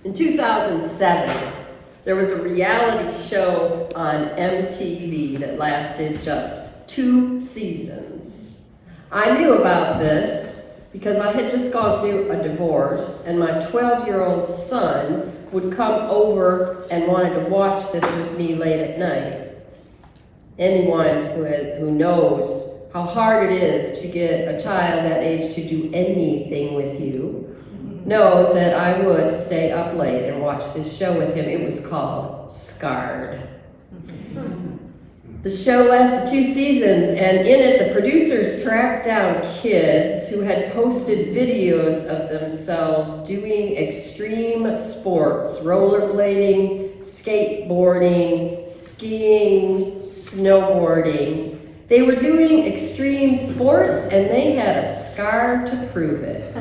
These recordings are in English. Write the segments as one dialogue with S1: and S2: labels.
S1: In 2007, there was a reality show on MTV that lasted just 2 seasons. I knew about this because I had just gone through a divorce, and my 12-year-old son would come over and wanted to watch this with me late at night. Anyone who knows how hard it is to get a child that age to do anything with you knows that I would stay up late and watch this show with him. It was called Scarred. The show lasted 2 seasons, and in it the producers tracked down kids who had posted videos of themselves doing extreme sports, rollerblading, skateboarding, skiing, snowboarding. They were doing extreme sports, and they had a scar to prove it.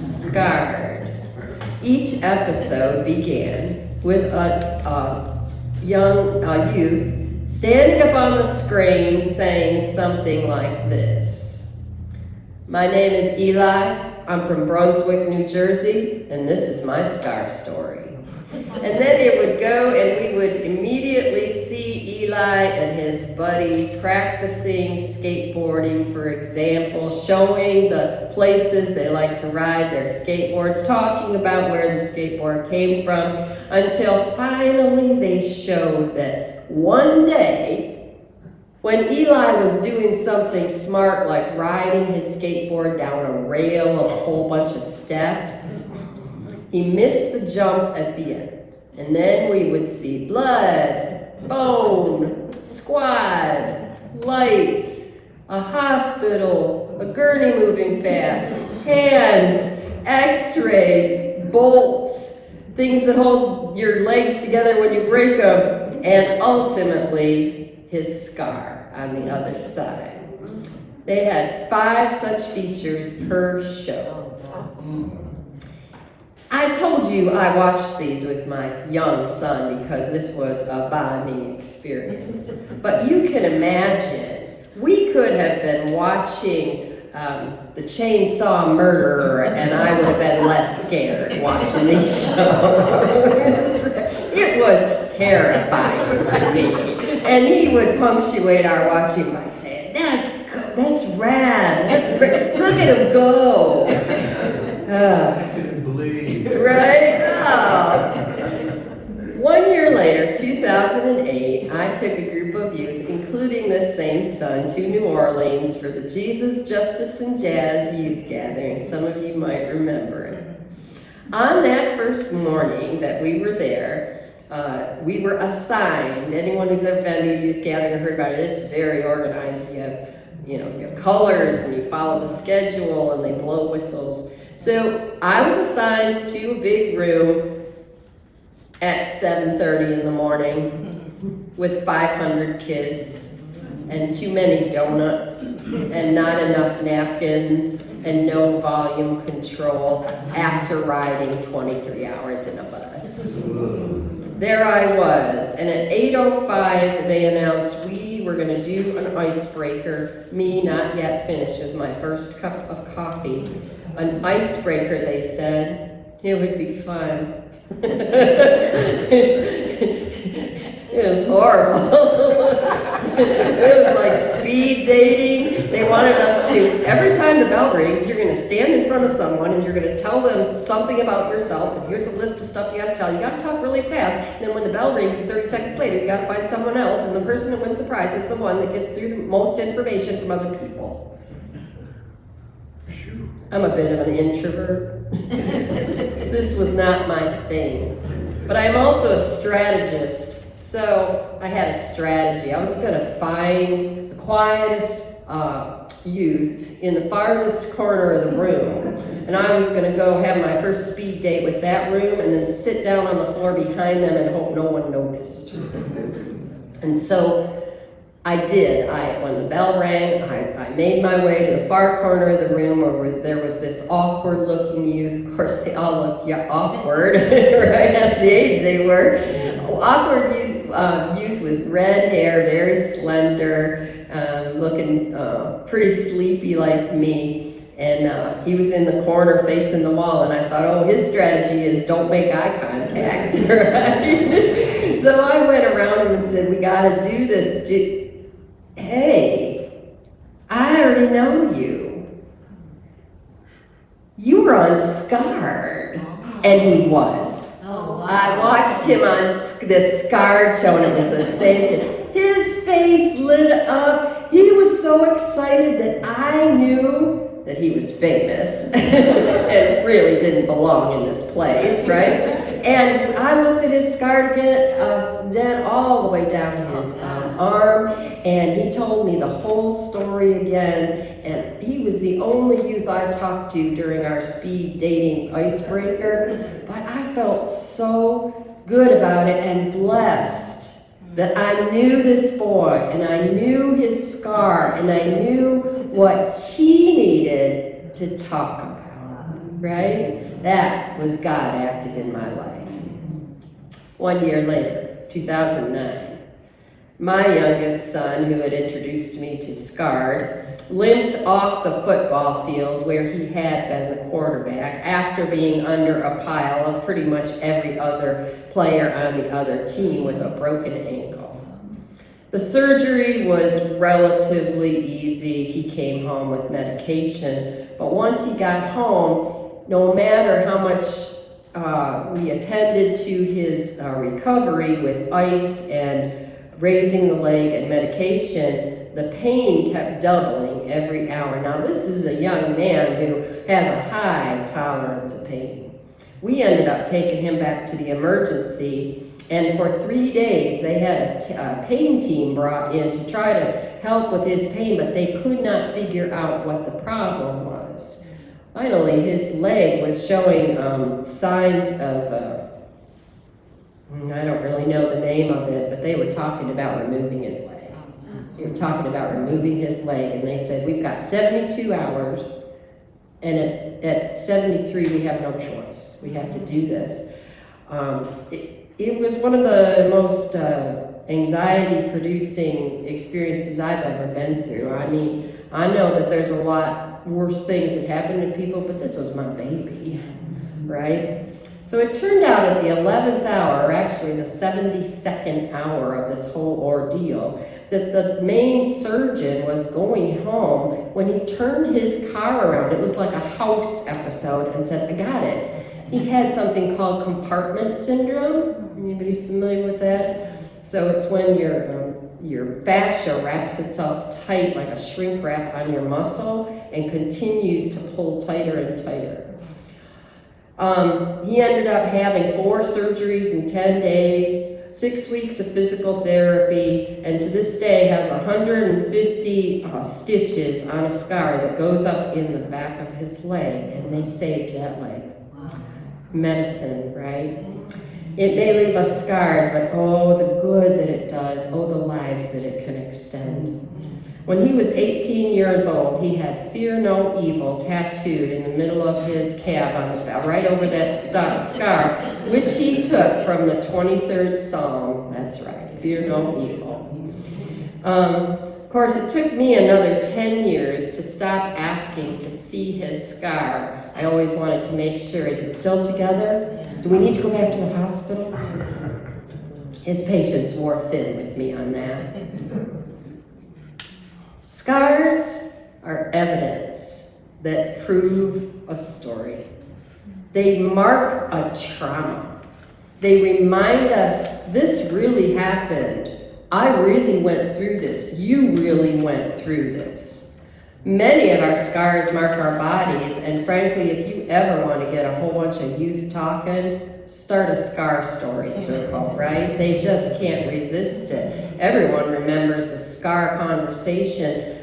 S1: Scarred. Each episode began with a young youth standing up on the screen saying something like this. My name is Eli. I'm from Brunswick, New Jersey, and this is my scar story. And then it would go, and we would immediately see Eli and his buddies practicing skateboarding, for example, showing the places they like to ride their skateboards, talking about where the skateboard came from, until finally they showed that one day, when Eli was doing something smart like riding his skateboard down a rail of a whole bunch of steps, he missed the jump at the end. And then we would see blood, bone, squad, lights, a hospital, a gurney moving fast, hands, x-rays, bolts, things that hold your legs together when you break them, and ultimately his scar on the other side. They had 5 such features per show. I told you I watched these with my young son because this was a bonding experience. But you can imagine, we could have been watching the Chainsaw Murderer, and I would have been less scared watching these shows. It was terrifying to me. And he would punctuate our watching by saying, that's rad, that's great, look at him go. Right? Oh. 1 year later, 2008, I took a group of youth, including this same son, to New Orleans for the Jesus, Justice, and Jazz youth gathering. Some of you might remember it. On that first morning that we were there, we were assigned, anyone who's ever been to a youth gathering or heard about it, it's very organized. You have colors, and you follow the schedule, and they blow whistles. So I was assigned to a big room at 7:30 in the morning with 500 kids and too many donuts and not enough napkins and no volume control after riding 23 hours in a bus. There I was, and at 8:05 they announced we were going to do an icebreaker, me not yet finished with my first cup of coffee. An icebreaker, they said. It would be fun. It was horrible. It was like speed dating. They wanted us to, every time the bell rings, you're going to stand in front of someone and you're going to tell them something about yourself, and here's a list of stuff you got to tell. You got to talk really fast, and then when the bell rings 30 seconds later, you got to find someone else, and the person that wins the prize is the one that gets through the most information from other people. I'm a bit of an introvert. This was not my thing. But I'm also a strategist, so I had a strategy. I was going to find the quietest youth in the farthest corner of the room, and I was going to go have my first speed date with that room and then sit down on the floor behind them and hope no one noticed. And so I did. When the bell rang, I made my way to the far corner of the room where there was this awkward-looking youth. Of course, they all looked awkward, right? That's the age they were. Awkward youth with red hair, very slender, looking pretty sleepy like me. And he was in the corner facing the wall, and I thought, oh, his strategy is don't make eye contact, right? So I went around him and said, we gotta do this. Hey, I already know you. You were on Scarred. And he was.
S2: Oh, wow.
S1: I watched him on this Scarred show, and it was the same thing. His face lit up. He was so excited that I knew that he was famous and really didn't belong in this place, right? And I looked at his scar again, all the way down his arm, and he told me the whole story again. And he was the only youth I talked to during our speed dating icebreaker. But I felt so good about it and blessed that I knew this boy, and I knew his scar, and I knew what he needed to talk about, right? That was God active in my life. 1 year later, 2009, my youngest son, who had introduced me to Scarred, limped off the football field where he had been the quarterback after being under a pile of pretty much every other player on the other team with a broken ankle. The surgery was relatively easy. He came home with medication, but once he got home, no matter how much we attended to his recovery with ice and raising the leg and medication, the pain kept doubling every hour. Now, this is a young man who has a high tolerance of pain. We ended up taking him back to the emergency, and for 3 days they had a pain team brought in to try to help with his pain, but they could not figure out what the problem was. Finally, his leg was showing signs of I don't really know the name of it, but they were talking about removing his leg. They were talking about removing his leg, and they said, we've got 72 hours, and at 73, we have no choice. We have to do this. It was one of the most anxiety-producing experiences I've ever been through. I mean, I know that there's a lot worse things that happen to people, but this was my baby, right? So it turned out at the 11th hour, or actually the 72nd hour of this whole ordeal, that the main surgeon was going home when he turned his car around. It was like a house episode, and said, I got it. He had something called compartment syndrome. Anybody familiar with that? So it's when your fascia wraps itself tight like a shrink wrap on your muscle and continues to pull tighter and tighter. He ended up having 4 surgeries in 10 days, 6 weeks of physical therapy, and to this day has 150 stitches on a scar that goes up in the back of his leg, and they saved that leg. Medicine, right? It may leave us scarred, but oh, the good that it does, oh, the lives that it can extend. When he was 18 years old, he had "Fear no evil" tattooed in the middle of his calf, right over that scar, which he took from the 23rd Psalm. That's right, fear no evil. Of course, it took me another 10 years to stop asking to see his scar. I always wanted to make sure, is it still together? Do we need to go back to the hospital? His patience wore thin with me on that. Scars are evidence that prove a story. They mark a trauma. They remind us, this really happened. I really went through this. You really went through this. Many of our scars mark our bodies, and frankly, if you ever want to get a whole bunch of youth talking, start a scar story circle, right? They just can't resist it. Everyone remembers the scar conversation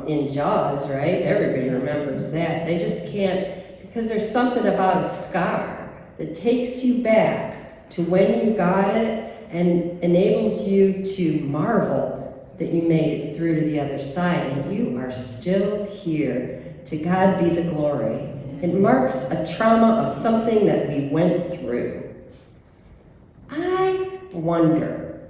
S1: in Jaws, right? Everybody remembers that. They just can't, because there's something about a scar that takes you back to when you got it and enables you to marvel that you made it through to the other side, and you are still here. To God be the glory. It marks a trauma of something that we went through. I wonder,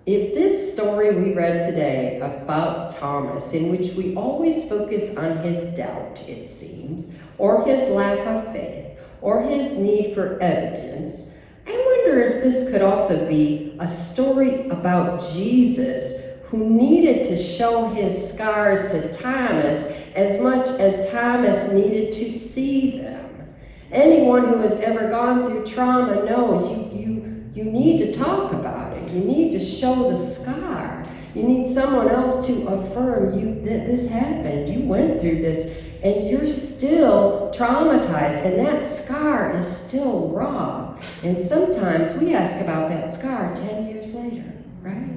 S1: If this story we read today about Thomas, in which we always focus on his doubt, it seems, or his lack of faith, or his need for evidence, I wonder if this could also be a story about Jesus, who needed to show his scars to Thomas as much as Thomas needed to see them. Anyone who has ever gone through trauma knows you need to talk about it. You need to show the scar. You need someone else to affirm you that this happened. You went through this and you're still traumatized, and that scar is still raw. And sometimes we ask about that scar 10 years later, right?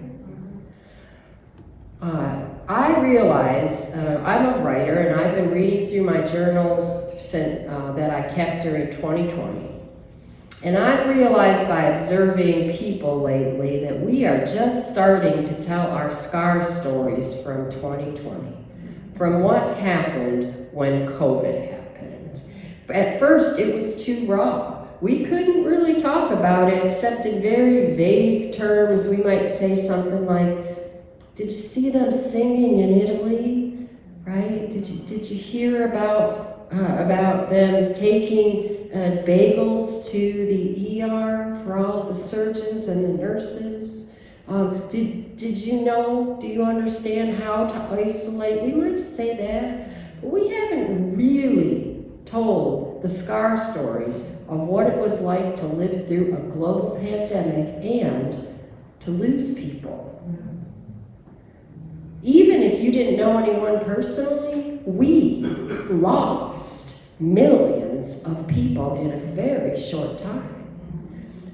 S1: I realize I'm a writer, and I've been reading through my journals that I kept during 2020. And I've realized by observing people lately that we are just starting to tell our scar stories from 2020, from what happened when COVID happened. At first, it was too raw. We couldn't really talk about it except in very vague terms. We might say something like, did you see them singing in Italy? Right? Did you hear about them taking bagels to the ER for all the surgeons and the nurses? Did you know, do you understand how to isolate? We might say that, but we haven't really told the scar stories of what it was like to live through a global pandemic and to lose people. Even if you didn't know anyone personally, we lost millions of people in a very short time.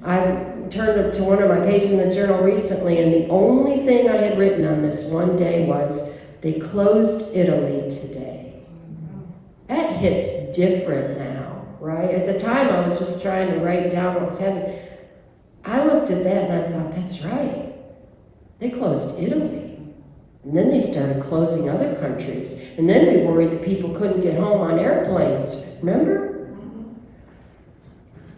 S1: I turned to one of my pages in the journal recently, and the only thing I had written on this one day was, they closed Italy today. That hits different now, right? At the time, I was just trying to write down what was happening. I looked at that and I thought, that's right. They closed Italy. And then they started closing other countries. And then we worried that people couldn't get home on airplanes. Remember?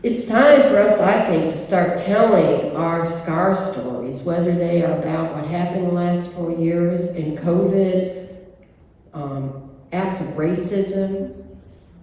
S1: It's time for us, I think, to start telling our scar stories, whether they are about what happened the last 4 years in COVID, acts of racism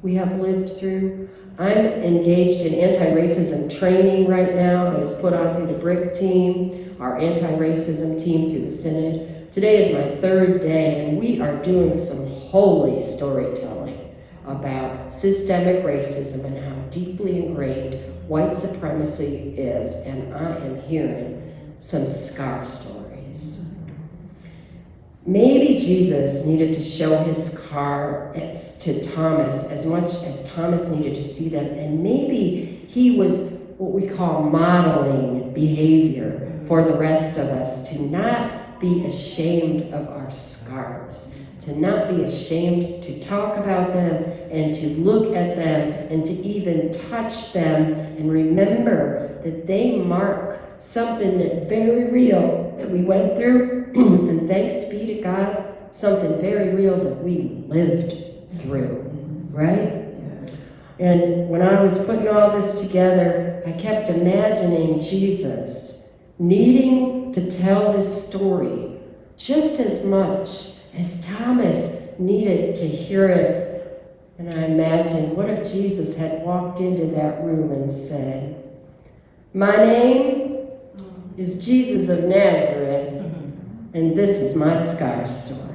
S1: we have lived through. I'm engaged in anti-racism training right now that is put on through the BRIC team, our anti-racism team through the Synod. Today is my third day, and we are doing some holy storytelling about systemic racism and how deeply ingrained white supremacy is, and I am hearing some scar stories. Maybe Jesus needed to show his scar to Thomas as much as Thomas needed to see them, and maybe he was what we call modeling behavior for the rest of us, to not be ashamed of our scars, to not be ashamed to talk about them and to look at them and to even touch them and remember that they mark something that very real that we went through and thanks be to God, something very real that we lived through, right? And when I was putting all this together, I kept imagining Jesus needing to tell this story just as much as Thomas needed to hear it. And I imagined, what if Jesus had walked into that room and said, my name is Jesus of Nazareth, and this is my scar story.